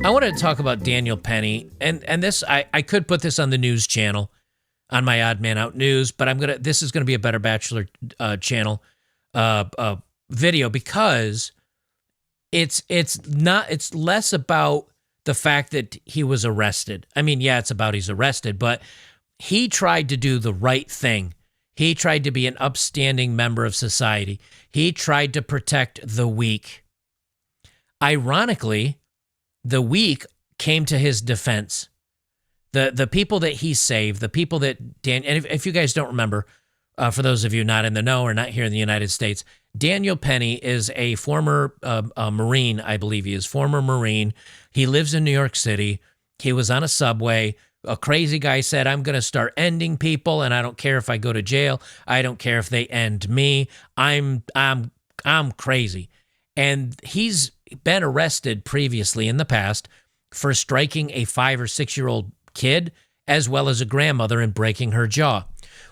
I wanted to talk about Daniel Penny, and this I could put this on the news channel, on my Odd Man Out News, but this is gonna be a Better Bachelor channel video, because it's less about the fact that he was arrested. I mean, yeah, it's about he's arrested, but he tried to do the right thing. He tried to be an upstanding member of society. He tried to protect the weak. Ironically, the weak came to his defense. The people that he saved, the people that and if you guys don't remember, for those of you not in the know or not here in the United States, Daniel Penny is a former Marine, I believe he is, former Marine. He lives in New York City. He was on a subway. A crazy guy said, I'm going to start ending people, and I don't care if I go to jail. I don't care if they end me. I'm crazy. And he's been arrested previously in the past for striking a 5 or 6 year old kid, as well as a grandmother, and breaking her jaw.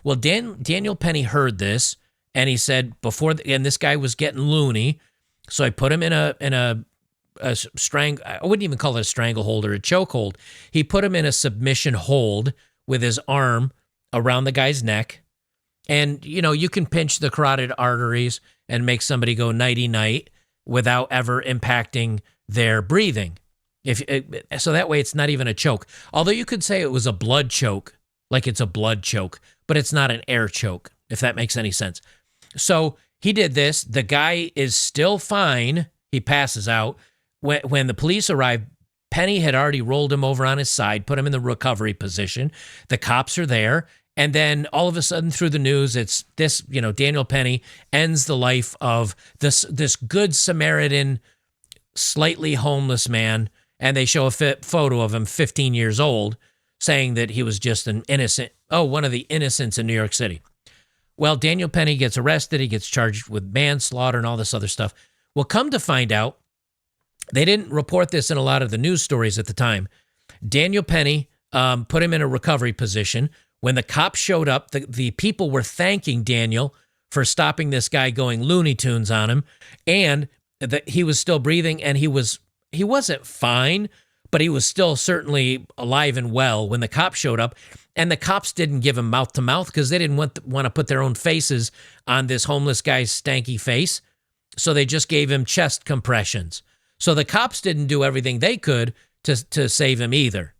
Well, Daniel Penny heard this, and he said, and this guy was getting loony, so I put him in a I wouldn't even call it a stranglehold or a chokehold. He put him in a submission hold with his arm around the guy's neck. And, you can pinch the carotid arteries and make somebody go nighty-night without ever impacting their breathing. So that way it's not even a choke. Although you could say it was a blood choke, like it's a blood choke, but it's not an air choke, if that makes any sense. So he did this. The guy is still fine. He passes out. When the police arrived, Penny had already rolled him over on his side, put him in the recovery position. The cops are there. And then all of a sudden through the news, it's this, Daniel Penny ends the life of this good Samaritan, slightly homeless man. And they show a photo of him, 15 years old, saying that he was just an innocent, one of the innocents in New York City. Well, Daniel Penny gets arrested. He gets charged with manslaughter and all this other stuff. Well, come to find out, they didn't report this in a lot of the news stories at the time. Daniel Penny put him in a recovery position. When the cops showed up, the people were thanking Daniel for stopping this guy going Looney Tunes on him, and that he was still breathing, and he wasn't fine, but he was still certainly alive and well when the cops showed up. And the cops didn't give him mouth to mouth because they didn't want to put their own faces on this homeless guy's stanky face. So they just gave him chest compressions. So the cops didn't do everything they could to save him either.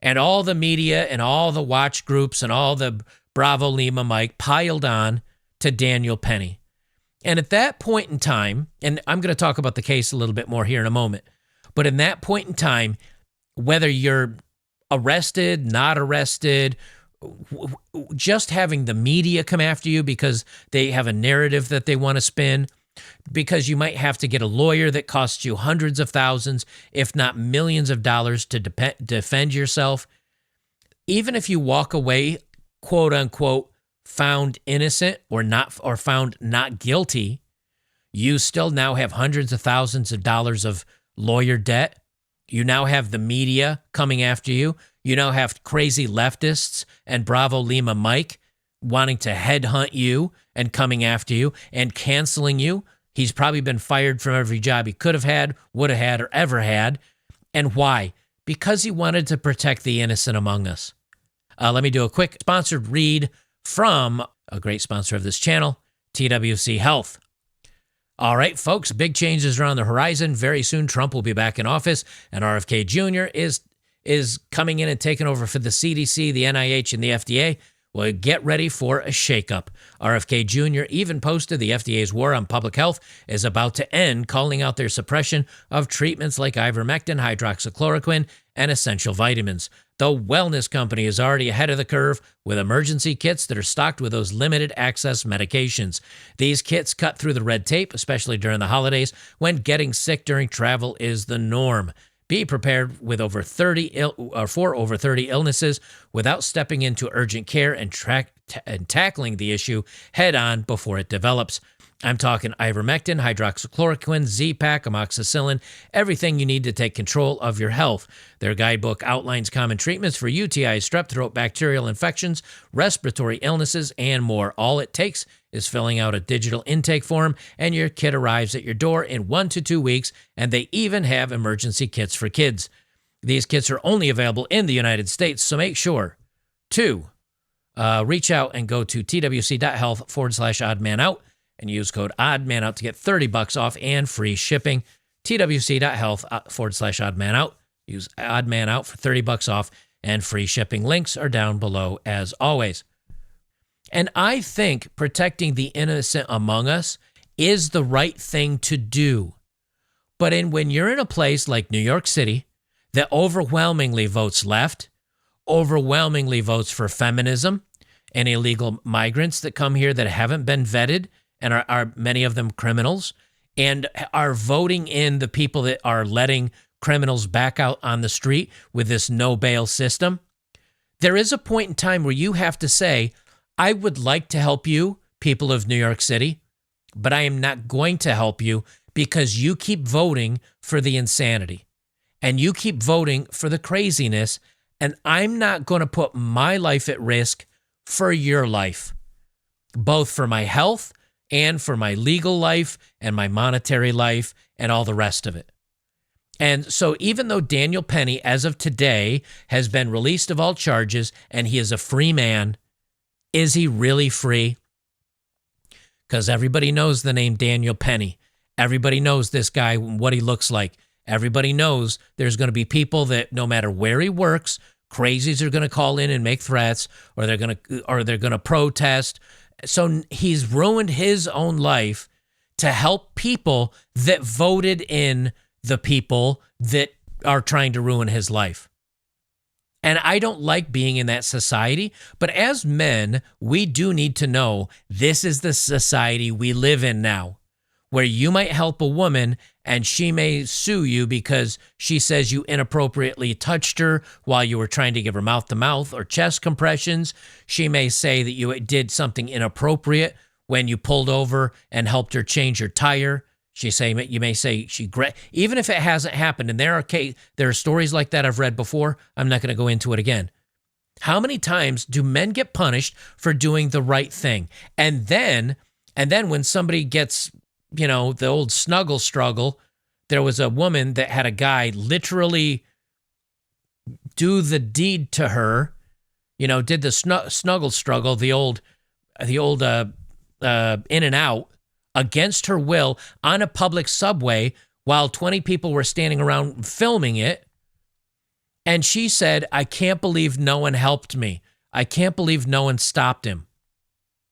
And all the media and all the watch groups and all the Bravo Lima Mike piled on to Daniel Penny. And at that point in time, and I'm going to talk about the case a little bit more here in a moment, but in that point in time, whether you're arrested, not arrested, just having the media come after you because they have a narrative that they want to spin, because you might have to get a lawyer that costs you hundreds of thousands, if not millions of dollars to defend yourself. Even if you walk away, quote unquote, found innocent or found not guilty, you still now have hundreds of thousands of dollars of lawyer debt. You now have the media coming after you. You now have crazy leftists and Bravo Lima Mike wanting to headhunt you and coming after you and canceling you. He's probably been fired from every job he could have had, would have had, or ever had. And why? Because he wanted to protect the innocent among us. Let me do a quick sponsored read from a great sponsor of this channel, TWC Health. All right, folks, big changes are on the horizon. Very soon, Trump will be back in office, and RFK Jr. is coming in and taking over for the CDC, the NIH, and the FDA. Well, get ready for a shakeup. RFK Jr. even posted the FDA's war on public health is about to end, calling out their suppression of treatments like ivermectin, hydroxychloroquine, and essential vitamins. The wellness company is already ahead of the curve with emergency kits that are stocked with those limited access medications. These kits cut through the red tape, especially during the holidays when getting sick during travel is the norm. Be prepared with over 30 illnesses without stepping into urgent care and tackling the issue head on before it develops. I'm talking ivermectin, hydroxychloroquine, Z-Pak, amoxicillin, everything you need to take control of your health. Their guidebook outlines common treatments for UTIs, strep throat, bacterial infections, respiratory illnesses, and more. All it takes is filling out a digital intake form, and your kit arrives at your door in 1 to 2 weeks, and they even have emergency kits for kids. These kits are only available in the United States, so make sure to reach out and go to twc.health/oddmanout and use code oddmanout to get $30 off and free shipping. twc.health/oddmanout. Use oddmanout for $30 off and free shipping. Links are down below as always. And I think protecting the innocent among us is the right thing to do. But when you're in a place like New York City that overwhelmingly votes left, overwhelmingly votes for feminism and illegal migrants that come here that haven't been vetted and are many of them criminals, and are voting in the people that are letting criminals back out on the street with this no bail system, there is a point in time where you have to say, I would like to help you, people of New York City, but I am not going to help you because you keep voting for the insanity and you keep voting for the craziness, and I'm not going to put my life at risk for your life, both for my health and for my legal life and my monetary life and all the rest of it. And so even though Daniel Penny, as of today, has been released of all charges and he is a free man, is he really free? Because everybody knows the name Daniel Penny. Everybody knows this guy, what he looks like. Everybody knows there's going to be people that no matter where he works, crazies are going to call in and make threats, or they're going to protest. So he's ruined his own life to help people that voted in the people that are trying to ruin his life. And I don't like being in that society, but as men, we do need to know this is the society we live in now, where you might help a woman and she may sue you because she says you inappropriately touched her while you were trying to give her mouth-to-mouth or chest compressions. She may say that you did something inappropriate when you pulled over and helped her change her tire. You may say even if it hasn't happened, and there are stories like that I've read before. I'm not going to go into it again. How many times do men get punished for doing the right thing? And then when somebody gets, the old snuggle struggle, there was a woman that had a guy literally do the deed to her, did the snuggle struggle, the old in and out, against her will on a public subway while 20 people were standing around filming it. And she said, I can't believe no one helped me. I can't believe no one stopped him.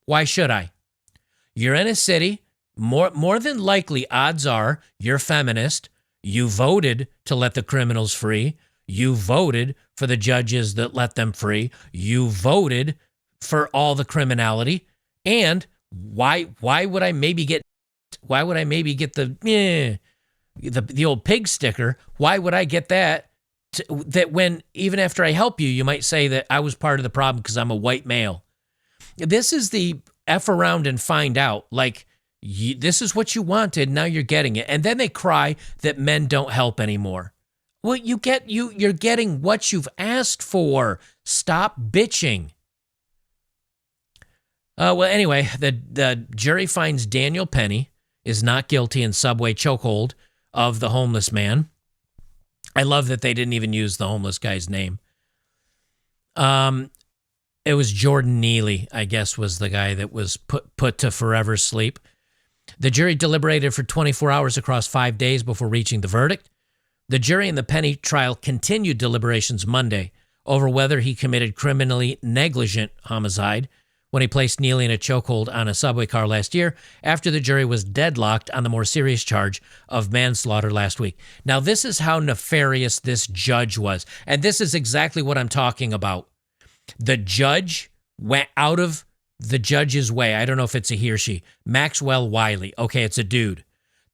Why should I? You're in a city, more than likely, odds are you're feminist. You voted to let the criminals free. You voted for the judges that let them free. You voted for all the criminality. And why would I maybe get the old pig sticker? Why would I get that? That when, even after I help you, you might say that I was part of the problem because I'm a white male. This is the F around and find out. This is what you wanted, now you're getting it. And then they cry that men don't help anymore. Well, you're getting what you've asked for. Stop bitching. Well, anyway, the jury finds Daniel Penny is not guilty in subway chokehold of the homeless man. I love that they didn't even use the homeless guy's name. It was Jordan Neely, I guess, was the guy that was put to forever sleep. The jury deliberated for 24 hours across 5 days before reaching the verdict. The jury in the Penny trial continued deliberations Monday over whether he committed criminally negligent homicide when he placed Neely in a chokehold on a subway car last year after the jury was deadlocked on the more serious charge of manslaughter last week. Now, this is how nefarious this judge was, and this is exactly what I'm talking about. The judge went out of the judge's way. I don't know if it's a he or she. Maxwell Wiley. Okay, it's a dude.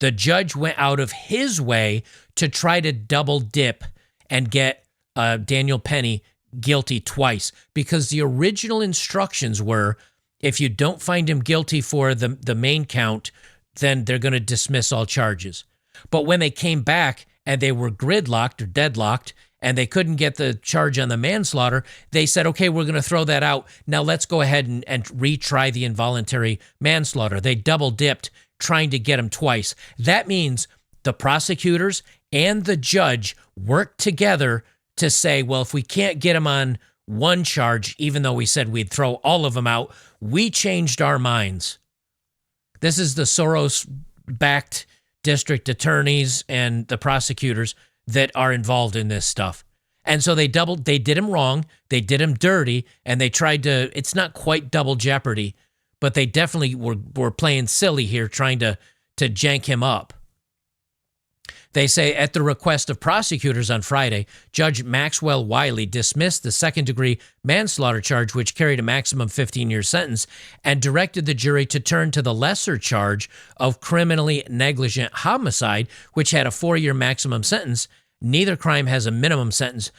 The judge went out of his way to try to double dip and get Daniel Penny guilty twice, because the original instructions were, if you don't find him guilty for the main count, then they're going to dismiss all charges. But when they came back and they were gridlocked or deadlocked and they couldn't get the charge on the manslaughter, they said, okay, we're going to throw that out. Now let's go ahead and retry the involuntary manslaughter. They double dipped trying to get him twice. That means the prosecutors and the judge worked together to say, well, if we can't get him on one charge, even though we said we'd throw all of them out, we changed our minds. This is the Soros-backed district attorneys and the prosecutors that are involved in this stuff. And so they did him wrong, they did him dirty, and they tried to, it's not quite double jeopardy, but they definitely were playing silly here, trying to jank him up. They say, at the request of prosecutors on Friday, Judge Maxwell Wiley dismissed the second-degree manslaughter charge, which carried a maximum 15-year sentence, and directed the jury to turn to the lesser charge of criminally negligent homicide, which had a 4-year maximum sentence. Neither crime has a minimum sentence.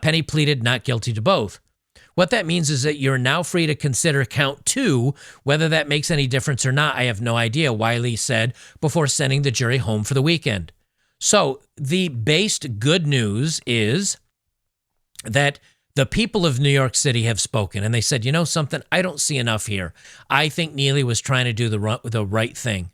Penny pleaded not guilty to both. What that means is that you're now free to consider count 2. Whether that makes any difference or not, I have no idea, Wiley said before sending the jury home for the weekend. So the based good news is that the people of New York City have spoken, and they said, you know something, I don't see enough here. I think Neely was trying to do the right thing.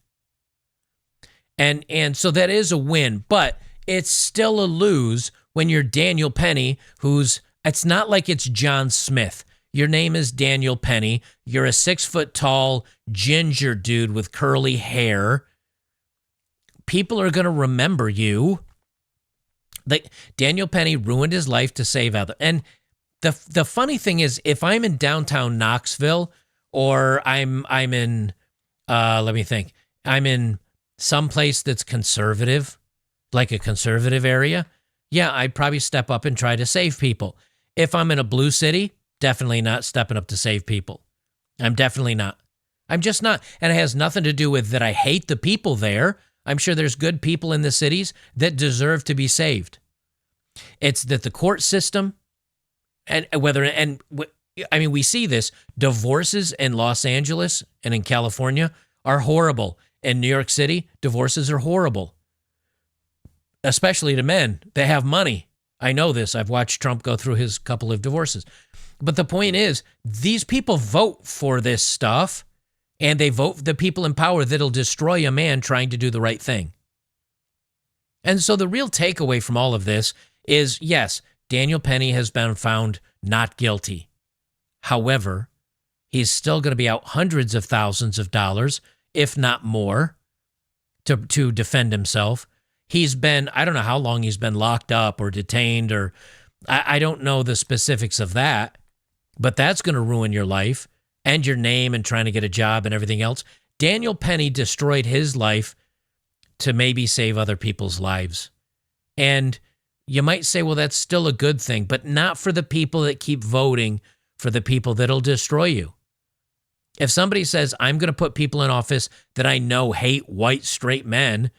And so that is a win, but it's still a lose when you're Daniel Penny, it's not like it's John Smith. Your name is Daniel Penny. You're a 6-foot-tall ginger dude with curly hair. People are going to remember you. Daniel Penny ruined his life to save others. And the funny thing is, if I'm in downtown Knoxville, or I'm in, let me think, I'm in some place that's conservative, like a conservative area, yeah, I'd probably step up and try to save people. If I'm in a blue city, definitely not stepping up to save people. I'm definitely not. I'm just not. And it has nothing to do with that I hate the people there. I'm sure there's good people in the cities that deserve to be saved. It's that the court system, we see this, divorces in Los Angeles and in California are horrible. In New York City, divorces are horrible, especially to men that have money. I know this. I've watched Trump go through his couple of divorces. But the point is, these people vote for this stuff. And they vote for the people in power that'll destroy a man trying to do the right thing. And so the real takeaway from all of this is, yes, Daniel Penny has been found not guilty. However, he's still going to be out hundreds of thousands of dollars, if not more, to defend himself. He's been, I don't know how long he's been locked up or detained, or I don't know the specifics of that, but that's going to ruin your life and your name and trying to get a job and everything else. Daniel Penny destroyed his life to maybe save other people's lives. And you might say, well, that's still a good thing, but not for the people that keep voting for the people that'll destroy you. If somebody says, I'm going to put people in office that I know hate white straight men,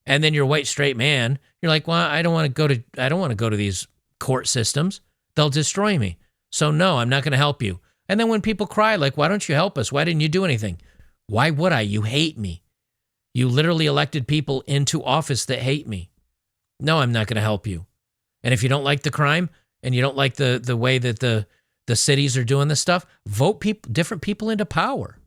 and then you're a white straight man, you're like, well, I don't want to go to these court systems. They'll destroy me. So no, I'm not going to help you. And then when people cry, like, why don't you help us? Why didn't you do anything? Why would I? You hate me. You literally elected people into office that hate me. No, I'm not going to help you. And if you don't like the crime and you don't like the way that the cities are doing this stuff, vote different people into power.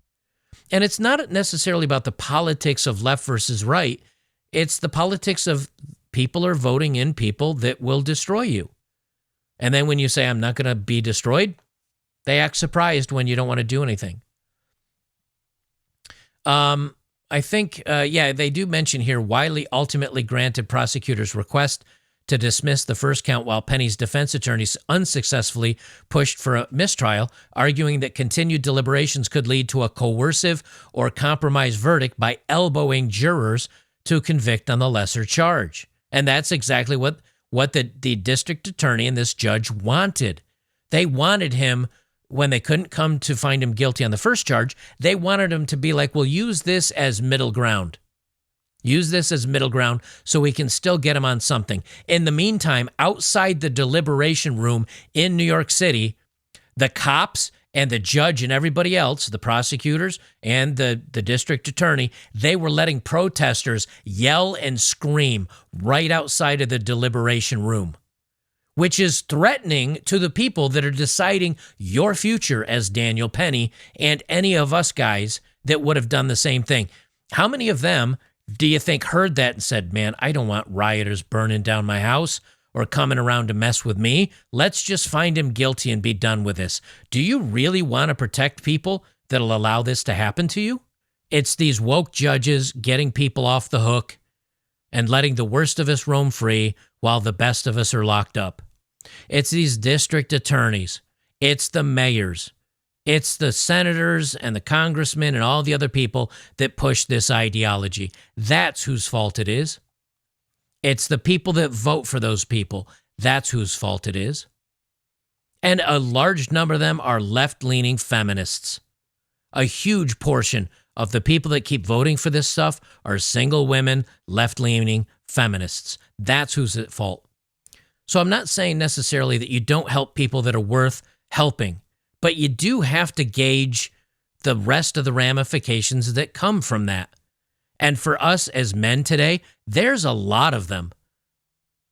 And it's not necessarily about the politics of left versus right. It's the politics of people are voting in people that will destroy you. And then when you say, I'm not going to be destroyed, they act surprised when you don't want to do anything. I think, they do mention here, Wiley ultimately granted prosecutors' request to dismiss the first count while Penny's defense attorneys unsuccessfully pushed for a mistrial, arguing that continued deliberations could lead to a coercive or compromised verdict by elbowing jurors to convict on the lesser charge. And that's exactly what the district attorney and this judge wanted. They wanted him, when they couldn't come to find him guilty on the first charge, they wanted him to be like, well, use this as middle ground. Use this as middle ground so we can still get him on something. In the meantime, outside the deliberation room in New York City, the cops and the judge and everybody else, the prosecutors and the district attorney, they were letting protesters yell and scream right outside of the deliberation room, which is threatening to the people that are deciding your future as Daniel Penny and any of us guys that would have done the same thing. How many of them, do you think heard that and said, man, I don't want rioters burning down my house or coming around to mess with me. Let's just find him guilty and be done with this. Do you really want to protect people that'll allow this to happen to you? It's these woke judges getting people off the hook and letting the worst of us roam free while the best of us are locked up. It's these district attorneys. It's the mayors. It's the senators and the congressmen and all the other people that push this ideology. That's whose fault it is. It's the people that vote for those people. That's whose fault it is. And a large number of them are left-leaning feminists. A huge portion of the people that keep voting for this stuff are single women, left-leaning feminists. That's who's at fault. So I'm not saying necessarily that you don't help people that are worth helping, but you do have to gauge the rest of the ramifications that come from that. And for us as men today, there's a lot of them.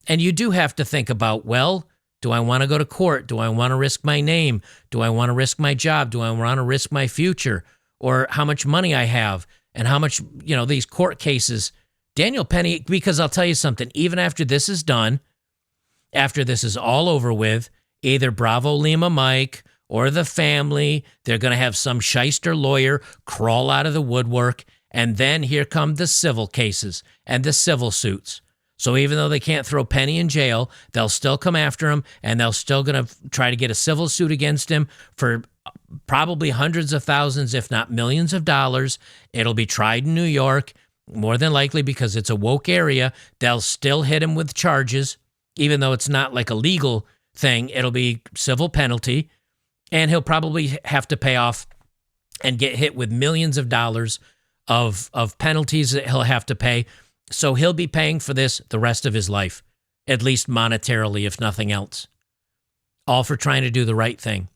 And you do have to think about, well, do I want to go to court? Do I want to risk my name? Do I want to risk my job? Do I want to risk my future? Or how much money I have and how much, these court cases. Daniel Penny, because I'll tell you something, even after this is done, after this is all over with, either Bravo Lima Mike or the family, they're going to have some shyster lawyer crawl out of the woodwork, and then here come the civil cases and the civil suits. So even though they can't throw Penny in jail, they'll still come after him, and they'll still going to try to get a civil suit against him for probably hundreds of thousands, if not millions of dollars. It'll be tried in New York, more than likely because it's a woke area. They'll still hit him with charges, even though it's not like a legal thing. It'll be civil penalty, and he'll probably have to pay off and get hit with millions of dollars of penalties that he'll have to pay. So he'll be paying for this the rest of his life, at least monetarily, if nothing else. All for trying to do the right thing.